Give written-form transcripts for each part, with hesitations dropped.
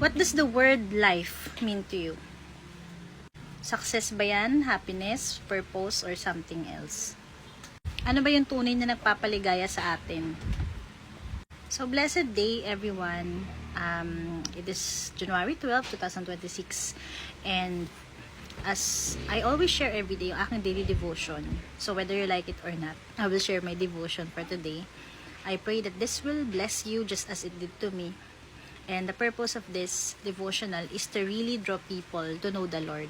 What does the word life mean to you? Success ba yan? Happiness? Purpose? Or something else? Ano ba yung tunay na nagpapaligaya sa atin? So, blessed day everyone. It is January 12, 2026. And as I always share every day, yung aking daily devotion. So, whether you like it or not, I will share my devotion for today. I pray that this will bless you just as it did to me. And the purpose of this devotional is to really draw people to know the Lord.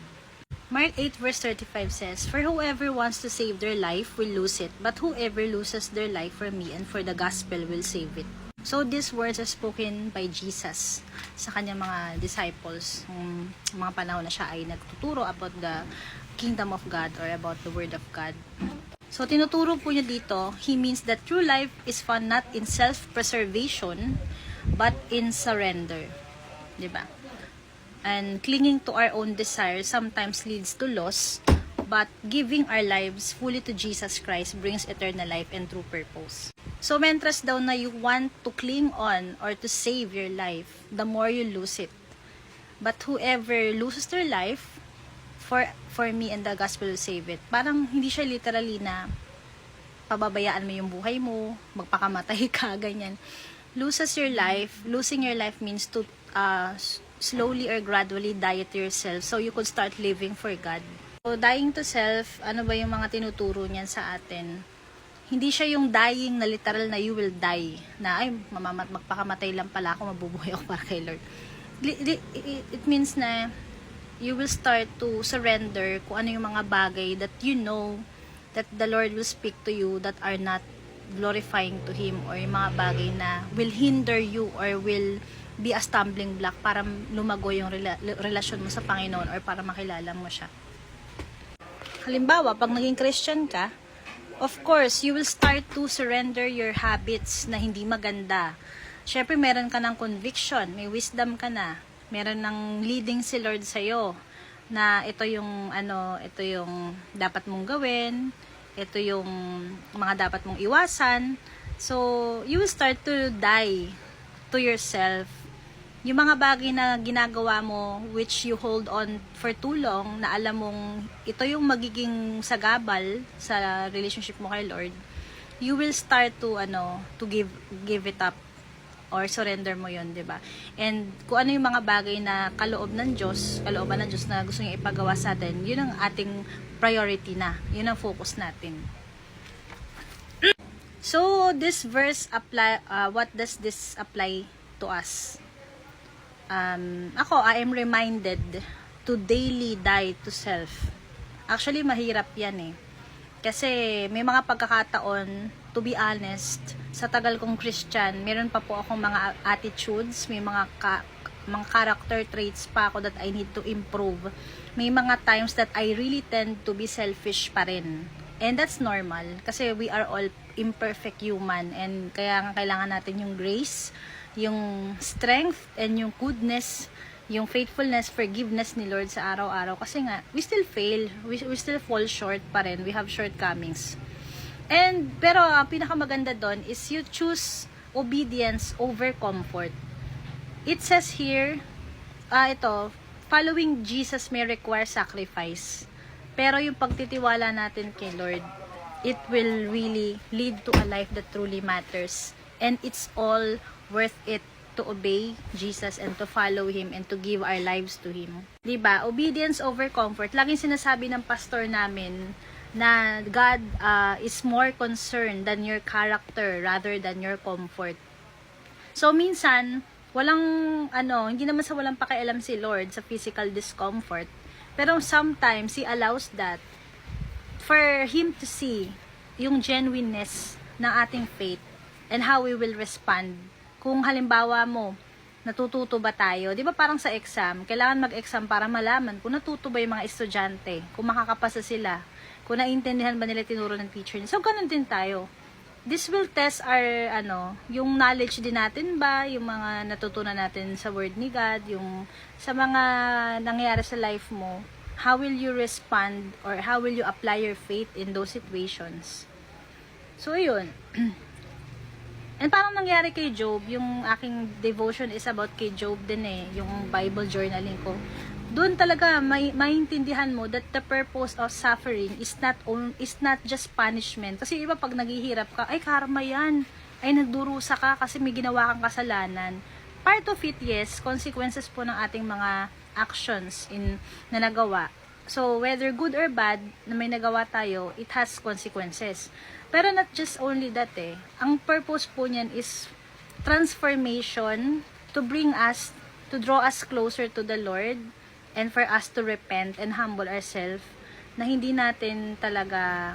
Mark 8 verse 35 says, "For whoever wants to save their life will lose it, but whoever loses their life for me and for the gospel will save it." So these words are spoken by Jesus sa kanyang mga disciples, mga panahon na siya ay nagtuturo about the kingdom of God or about the word of God. So tinuturo po niya dito, he means that true life is found not in self-preservation, but in surrender. Diba? And clinging to our own desires sometimes leads to loss, but giving our lives fully to Jesus Christ brings eternal life and true purpose. So mentras daw na you want to cling on or to save your life, the more you lose it. But whoever loses their life, for me and the gospel will save it. Parang hindi siya literally na pababayaan mo yung buhay mo, magpakamatay ka, ganyan. Losing your life means to slowly or gradually die to yourself so you could start living for God. So dying to self, ano ba yung mga tinuturo niyan sa atin? Hindi siya yung dying na literal na you will die, na ay magpakamatay lang pala ako, mabubuhay ako para kay Lord. It means na you will start to surrender kung ano yung mga bagay that you know that the Lord will speak to you that are not glorifying to Him, or yung mga bagay na will hinder you or will be a stumbling block para lumago yung relasyon mo sa Panginoon or para makilala mo siya. Halimbawa, pag naging Christian ka, of course, you will start to surrender your habits na hindi maganda. Syempre, meron ka ng conviction, may wisdom ka na, meron ng leading si Lord sa'yo, na ito yung dapat mong gawin, ito yung mga dapat mong iwasan. So, you will start to die to yourself. Yung mga bagay na ginagawa mo, which you hold on for too long, na alam mong ito yung magiging sagabal sa relationship mo kay Lord, you will start to give it up or surrender mo yun, diba? And kung ano yung mga bagay na kalooban ng Diyos na gusto niya ipagawa sa atin, yun ang ating priority na. Yun ang focus natin. So, this verse what does this apply to us? I am reminded to daily die to self. Actually, mahirap yan eh. Kasi may mga pagkakataon, to be honest, sa tagal kong Christian, meron pa po akong mga attitudes, may mga character traits pa ako that I need to improve. May mga times that I really tend to be selfish pa rin. And that's normal, kasi we are all imperfect human, and kaya nga kailangan natin yung grace, yung strength, and yung goodness, yung faithfulness, forgiveness ni Lord sa araw-araw. Kasi nga, we still fail, we still fall short pa rin, we have shortcomings. Pero pinakamaganda doon is you choose obedience over comfort. It says here, following Jesus may require sacrifice. Pero yung pagtitiwala natin kay Lord, it will really lead to a life that truly matters. And it's all worth it to obey Jesus and to follow Him and to give our lives to Him. Diba? Obedience over comfort. Laging sinasabi ng pastor namin na God is more concerned than your character rather than your comfort. So minsan, hindi naman sa walang pakialam si Lord sa physical discomfort, pero sometimes He allows that for Him to see yung genuineness ng ating faith and how we will respond. Kung halimbawa mo, natututo ba tayo? Di ba parang sa exam, kailangan mag-exam para malaman kung natuto ba yung mga estudyante, kung makakapasa sila, kung naintindihan ba nila tinuro ng teacher. So, ganun din tayo. This will test our, yung knowledge din natin ba, yung mga natutunan natin sa Word ni God, yung sa mga nangyayari sa life mo, how will you respond or how will you apply your faith in those situations? So, yun. And parang nangyari kay Job, yung aking devotion is about kay Job din eh, yung Bible journaling ko. Doon talaga maintindihan mo that the purpose of suffering is not just punishment. Kasi iba pag naghihirap ka, ay karma yan, ay nagdurusa ka kasi may ginawa kang kasalanan. Part of it, yes, consequences po ng ating mga actions na nagawa. So, whether good or bad na may nagawa tayo, it has consequences. Pero not just only that eh. Ang purpose po niyan is transformation to bring us, to draw us closer to the Lord and for us to repent and humble ourselves na hindi natin talaga,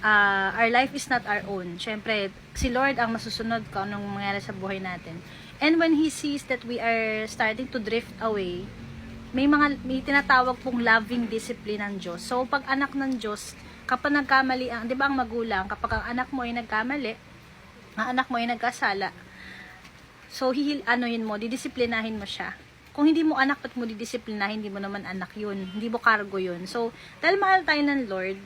our life is not our own. Siyempre, si Lord ang masusunod kung anong mangyari sa buhay natin. And when He sees that we are starting to drift away, may tinatawag pong loving discipline ng Diyos. So, pag anak ng Diyos, kapag nagkamali, di ba ang magulang, kapag ang anak mo ay nagkamali, ang anak mo ay nagkasala, so, didisiplinahin mo siya. Kung hindi mo anak, ba't mo didisiplinahin, hindi mo naman anak yun, hindi mo cargo yun. So, dahil mahal tayo ng Lord,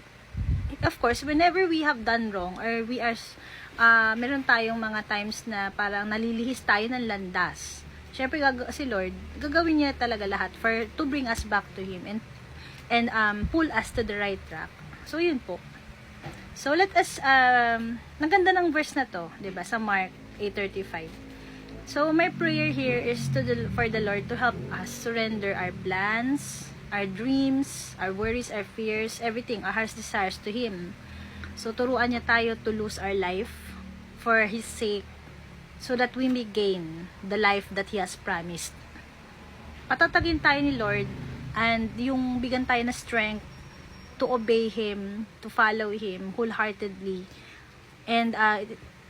of course, whenever we have done wrong, or we are, meron tayong mga times na parang nalilihis tayo ng landas, syempre si Lord, gagawin niya talaga lahat to bring us back to Him and pull us to the right track. So yun po. So let us naganda ng verse na to, 'di ba, sa Mark 8:35. So my prayer here is for the Lord to help us surrender our plans, our dreams, our worries, our fears, everything, our heart's desires to Him. So turuan niya tayo to lose our life for His sake, so that we may gain the life that He has promised. Patatagin tayo ni Lord and yung bigyan tayo na strength to obey Him, to follow Him wholeheartedly, and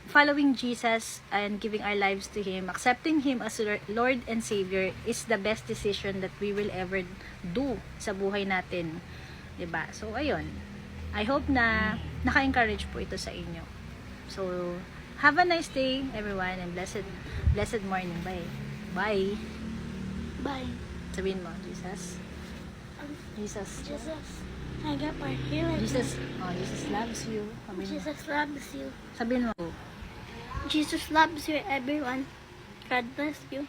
following Jesus and giving our lives to Him, accepting Him as Lord and Savior is the best decision that we will ever do sa buhay natin. 'Di ba? So ayun, I hope na naka-encourage po ito sa inyo. So have a nice day, everyone, and blessed morning. Bye. Bye. Bye. Sabihin mo, Jesus. Jesus. Jesus, I got my hair like Jesus. Oh, Jesus loves you. Sabihin mo. Jesus loves you. Sabihin mo. Jesus loves you, everyone. God bless you.